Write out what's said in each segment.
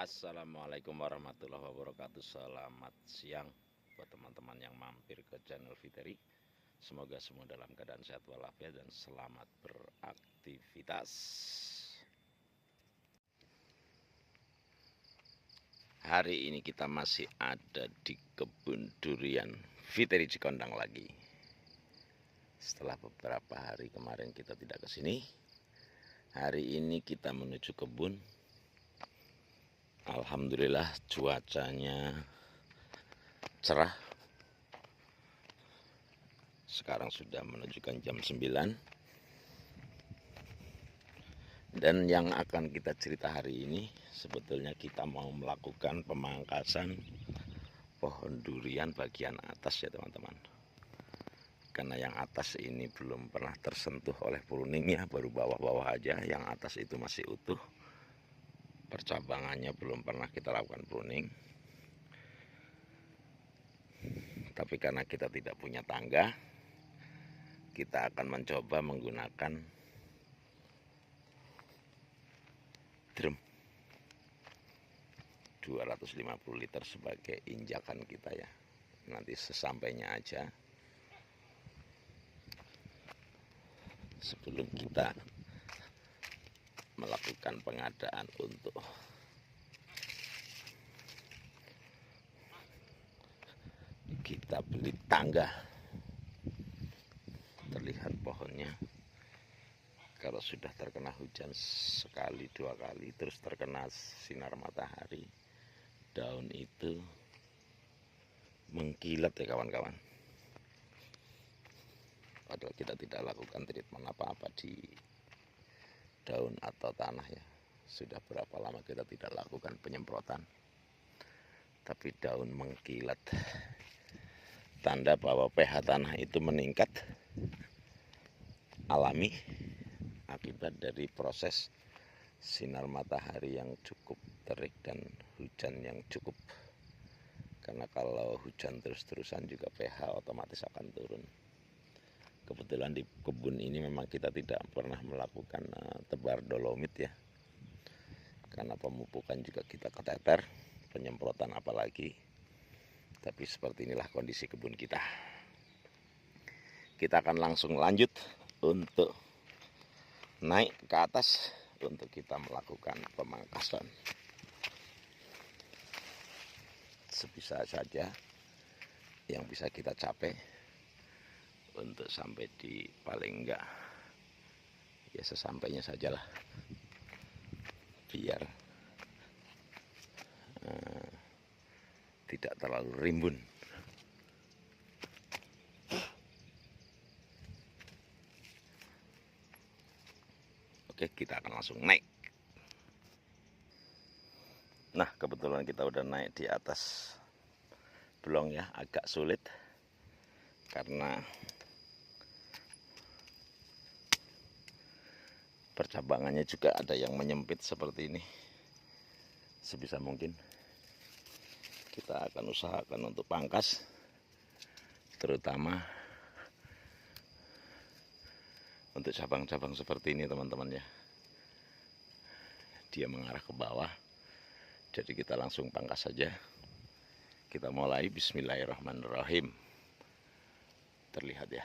Assalamualaikum warahmatullahi wabarakatuh. Selamat siang buat teman-teman yang mampir ke channel Fitri. Semoga semua dalam keadaan sehat walafiat dan selamat beraktivitas. Hari ini kita masih ada di kebun durian Fitri Cikondang lagi. Setelah beberapa hari kemarin kita tidak ke sini, hari ini kita menuju kebun. Alhamdulillah cuacanya cerah. Sekarang sudah menunjukkan jam 9. Dan yang akan kita cerita hari ini, sebetulnya kita mau melakukan pemangkasan pohon durian bagian atas ya teman-teman. Karena yang atas ini belum pernah tersentuh oleh pruningnya, baru bawah-bawah aja. Yang atas itu masih utuh, percabangannya belum pernah kita lakukan pruning. Tapi karena kita tidak punya tangga, kita akan mencoba menggunakan drum 250 liter sebagai injakan kita ya. Nanti sesampainya aja, sebelum kita melakukan pengadaan untuk kita beli tangga. Terlihat pohonnya, kalau sudah terkena hujan sekali dua kali terus terkena sinar matahari, daun itu mengkilat ya kawan-kawan. Padahal kita tidak lakukan treatment apa-apa di daun atau tanah ya. Sudah berapa lama kita tidak lakukan penyemprotan, tapi daun mengkilat, tanda bahwa pH tanah itu meningkat alami akibat dari proses sinar matahari yang cukup terik dan hujan yang cukup. Karena kalau hujan terus-terusan juga pH otomatis akan turun. Kebetulan di kebun ini memang kita tidak pernah melakukan tebar dolomit ya. Karena pemupukan juga kita keteter, penyemprotan apalagi. Tapi seperti inilah kondisi kebun kita. Kita akan langsung lanjut untuk naik ke atas untuk kita melakukan pemangkasan. Sebisa saja yang bisa kita capai untuk sampai di paling enggak ya sesampainya sajalah, biar tidak terlalu rimbun. Oke, kita akan langsung naik. Nah, kebetulan kita udah naik di atas belong ya, agak sulit karena percabangannya juga ada yang menyempit seperti ini. Sebisa mungkin kita akan usahakan untuk pangkas, terutama untuk cabang-cabang seperti ini teman-teman ya. Dia mengarah ke bawah, jadi kita langsung pangkas saja. Kita mulai, bismillahirrahmanirrahim. Terlihat ya.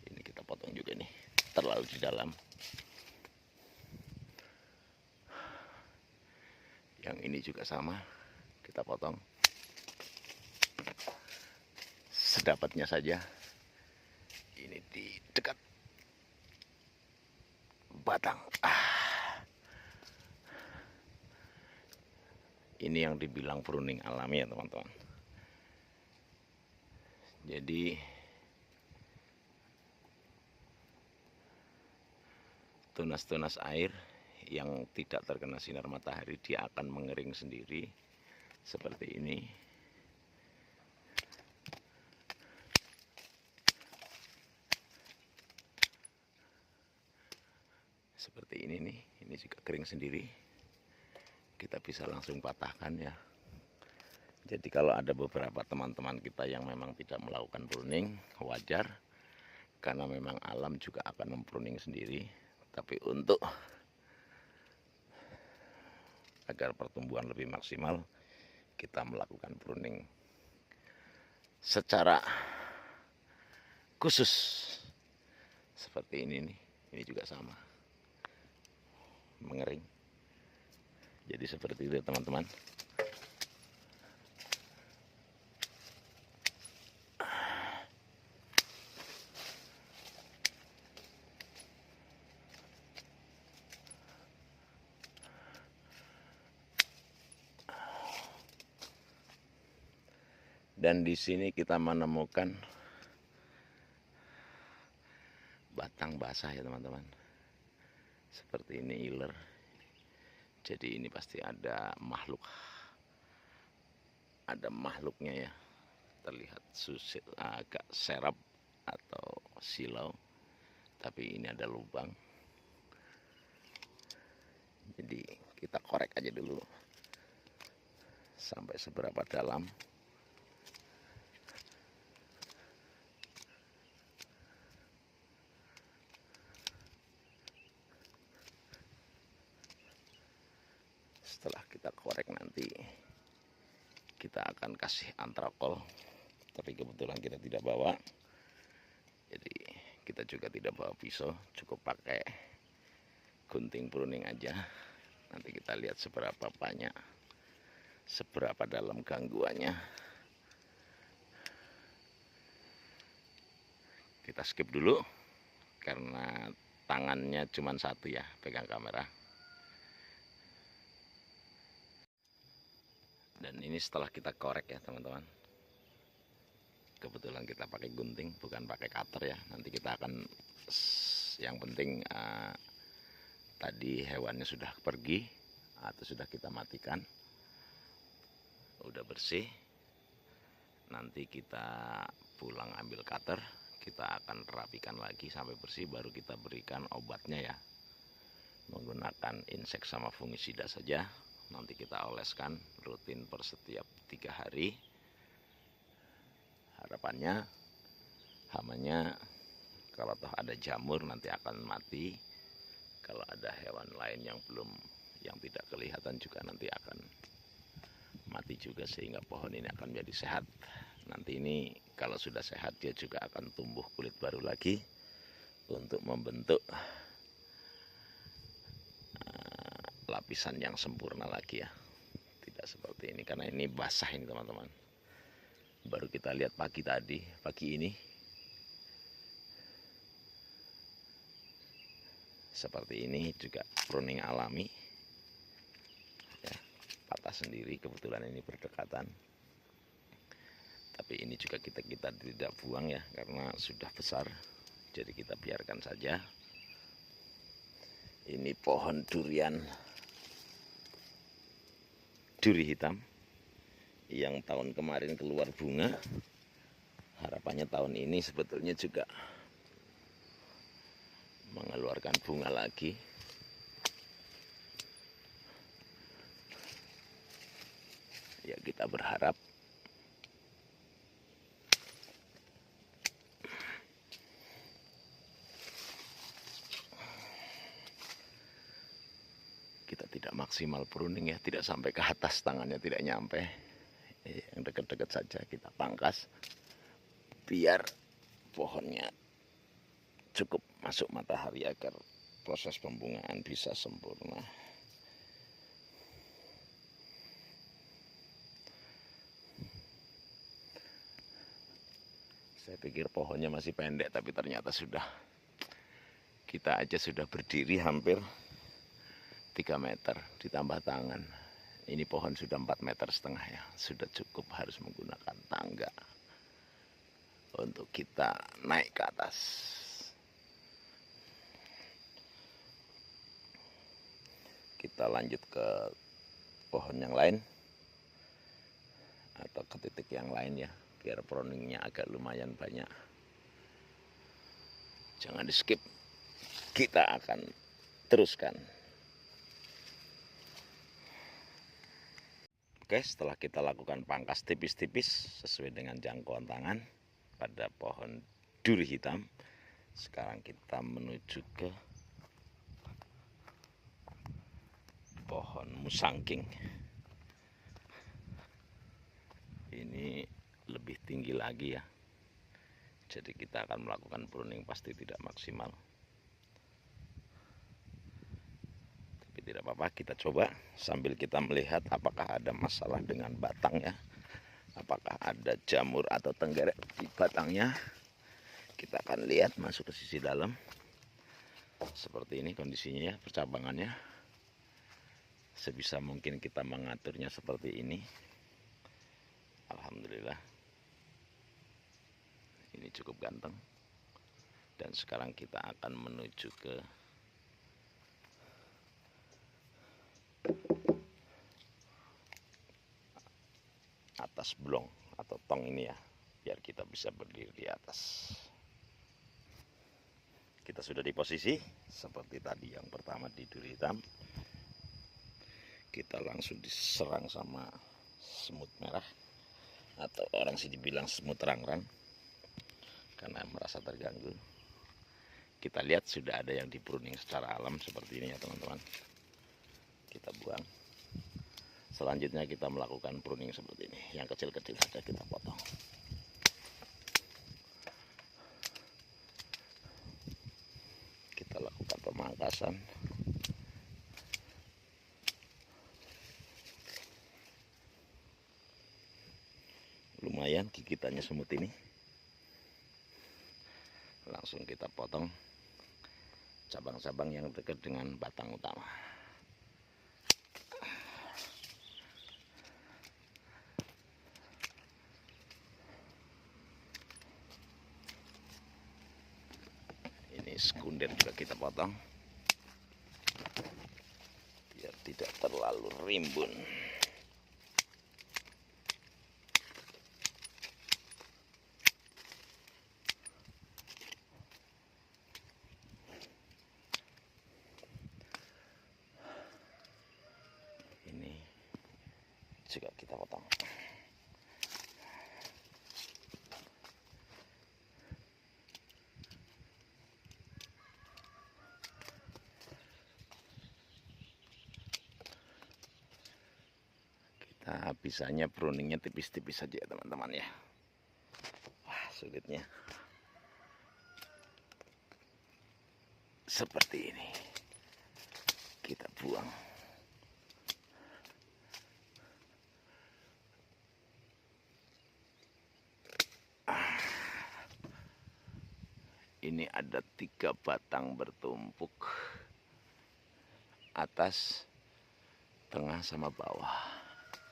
Ini kita potong juga nih, terlalu di dalam. Yang ini juga sama, kita potong sedapatnya saja. Ini di dekat batang. Ini yang dibilang pruning alami ya teman-teman. Jadi tunas-tunas air yang tidak terkena sinar matahari dia akan mengering sendiri seperti ini. Seperti ini nih, ini juga kering sendiri. kita bisa langsung patahkan ya. Jadi kalau ada beberapa teman-teman kita yang memang tidak melakukan pruning, wajar, karena memang alam juga akan mempruning sendiri. Tapi untuk agar pertumbuhan lebih maksimal, kita melakukan pruning secara khusus seperti ini nih. Ini juga sama, mengering. Jadi seperti itu teman-teman. Dan di sini kita menemukan batang basah ya teman-teman. Seperti ini iler. Jadi ini pasti ada makhluk. Ada makhluknya ya. Terlihat susit, agak serap atau silau. Tapi ini ada lubang. Jadi kita korek aja dulu. Sampai seberapa dalam. Setelah kita korek nanti kita akan kasih antrakol, tapi kebetulan kita tidak bawa, jadi kita juga tidak bawa pisau, cukup pakai gunting pruning aja. Nanti kita lihat seberapa banyak, seberapa dalam gangguannya. Kita skip dulu karena tangannya cuma satu ya pegang kamera. Dan ini setelah kita korek ya teman-teman. Kebetulan kita pakai gunting bukan pakai cutter ya. Nanti kita akan, yang penting tadi hewannya sudah pergi atau sudah kita matikan, udah bersih. Nanti kita pulang ambil cutter, kita akan rapikan lagi sampai bersih, baru kita berikan obatnya ya, menggunakan insek sama fungisida saja. Nanti kita oleskan rutin per setiap 3 hari. Harapannya hamanya, kalau toh ada jamur nanti akan mati. Kalau ada hewan lain yang tidak kelihatan juga nanti akan mati juga, sehingga pohon ini akan menjadi sehat. Nanti ini kalau sudah sehat dia juga akan tumbuh kulit baru lagi untuk membentuk lapisan yang sempurna lagi ya. Tidak seperti ini karena ini basah ini teman-teman. Baru kita lihat pagi ini seperti ini, juga pruning alami ya, patah sendiri, kebetulan ini berdekatan. Tapi ini juga kita tidak buang ya karena sudah besar, jadi kita biarkan saja. Ini pohon duri hitam yang tahun kemarin keluar bunga. Harapannya tahun ini sebetulnya juga mengeluarkan bunga lagi. Ya kita berharap. Kita tidak maksimal pruning ya, tidak sampai ke atas, tangannya tidak nyampe. Yang dekat-dekat saja kita pangkas biar pohonnya cukup masuk matahari agar proses pembungaan bisa sempurna. Saya pikir pohonnya masih pendek, tapi ternyata kita aja sudah berdiri hampir 3 meter ditambah tangan. Ini pohon sudah 4,5 meter ya, sudah cukup, harus menggunakan tangga untuk kita naik ke atas. Kita lanjut ke pohon yang lain atau ke titik yang lain ya, biar pruningnya agak lumayan banyak. Jangan di skip, kita akan teruskan. Oke, setelah kita lakukan pangkas tipis-tipis sesuai dengan jangkauan tangan pada pohon duri hitam, sekarang kita menuju ke pohon musangking. Ini lebih tinggi lagi ya, jadi kita akan melakukan pruning pasti tidak maksimal, tapi tidak apa-apa, kita coba sambil kita melihat apakah ada masalah dengan batangnya, apakah ada jamur atau tenggerek di batangnya. Kita akan lihat masuk ke sisi dalam. Seperti ini kondisinya ya, percabangannya. Sebisa mungkin kita mengaturnya seperti ini. Alhamdulillah. Ini cukup ganteng. Dan sekarang kita akan menuju ke atas blong atau tong ini ya, biar kita bisa berdiri di atas. Kita sudah di posisi seperti tadi yang pertama di duri hitam. Kita langsung diserang sama semut merah, atau orang sih dibilang semut rangrang karena merasa terganggu. Kita lihat sudah ada yang dipruning secara alam seperti ini ya teman-teman. Kita buang. Selanjutnya kita melakukan pruning seperti ini. Yang kecil-kecil saja kita potong. Kita lakukan pemangkasan. Lumayan gigitannya semut ini. Langsung kita potong cabang-cabang yang dekat dengan batang utama. Ini sekunder juga kita potong biar tidak terlalu rimbun. Ini juga kita potong. Kita bisanya pruningnya tipis-tipis saja ya teman-teman ya. Wah, sulitnya. Seperti ini. Kita buang. Ini ada 3 batang bertumpuk, atas, tengah, sama bawah.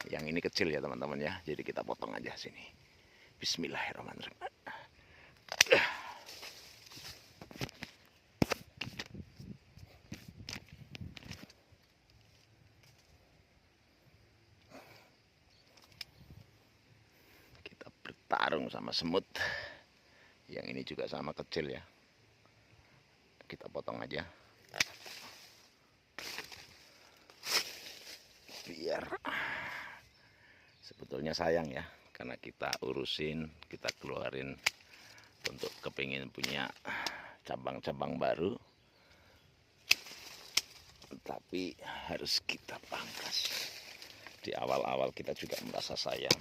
Yang ini kecil ya teman-teman ya, jadi kita potong aja sini. Bismillahirrahmanirrahim. Kita bertarung sama semut. Yang ini juga sama kecil ya. Kita potong aja. Biar sebetulnya sayang ya, karena kita urusin, kita keluarin untuk kepingin punya cabang-cabang baru, tapi harus kita pangkas. Di awal-awal kita juga merasa sayang.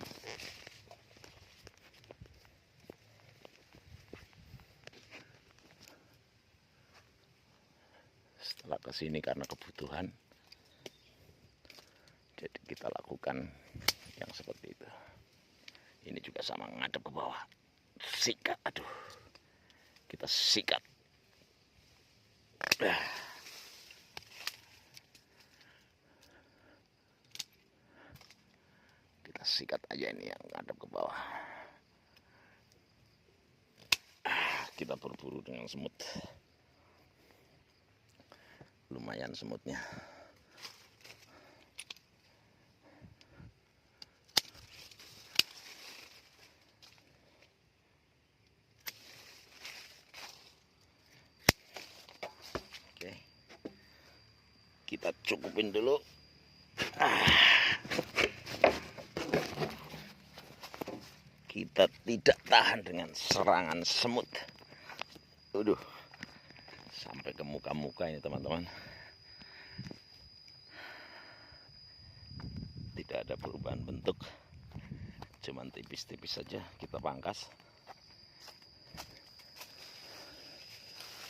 Setelah kesini karena kebutuhan, jadi kita lakukan yang seperti itu. Ini juga sama, ngadep ke bawah. Sikat, aduh. Kita sikat. Kita sikat aja ini yang ngadep ke bawah. Kita berburu dengan semut. Lumayan semutnya. Oke. Kita cukupin dulu. bertahan dengan serangan semut. Udah sampai ke muka-muka ini teman-teman. Tidak ada perubahan bentuk, cuman tipis-tipis saja kita pangkas.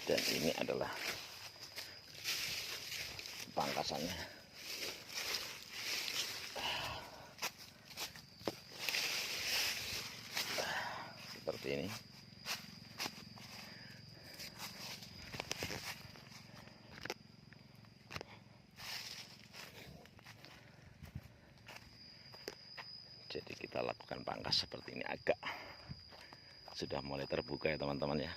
Dan ini adalah pangkasannya. Seperti ini. Jadi kita lakukan pangkas seperti ini, agak sudah mulai terbuka ya teman-teman ya.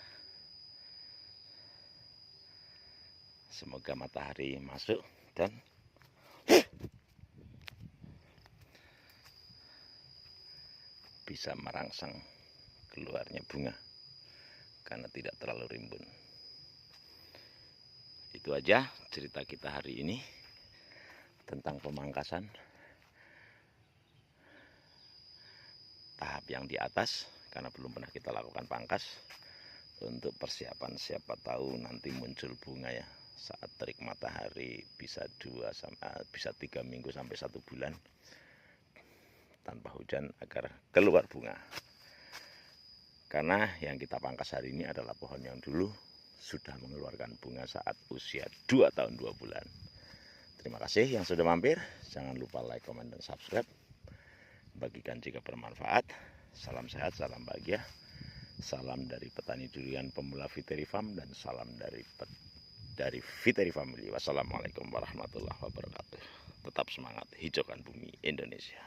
Semoga matahari masuk dan bisa merangsang keluarnya bunga karena tidak terlalu rimbun. Itu aja cerita kita hari ini tentang pemangkasan tahap yang di atas, karena belum pernah kita lakukan pangkas untuk persiapan siapa tahu nanti muncul bunga ya saat terik matahari, bisa 3 minggu sampai 1 bulan tanpa hujan agar keluar bunga. Karena yang kita pangkas hari ini adalah pohon yang dulu sudah mengeluarkan bunga saat usia 2 tahun 2 bulan. Terima kasih yang sudah mampir. Jangan lupa like, komen, dan subscribe. Bagikan jika bermanfaat. Salam sehat, salam bahagia. Salam dari petani durian pemula Viteri Farm dan salam dari Viteri Family. Wassalamualaikum warahmatullahi wabarakatuh. Tetap semangat, hijaukan bumi Indonesia.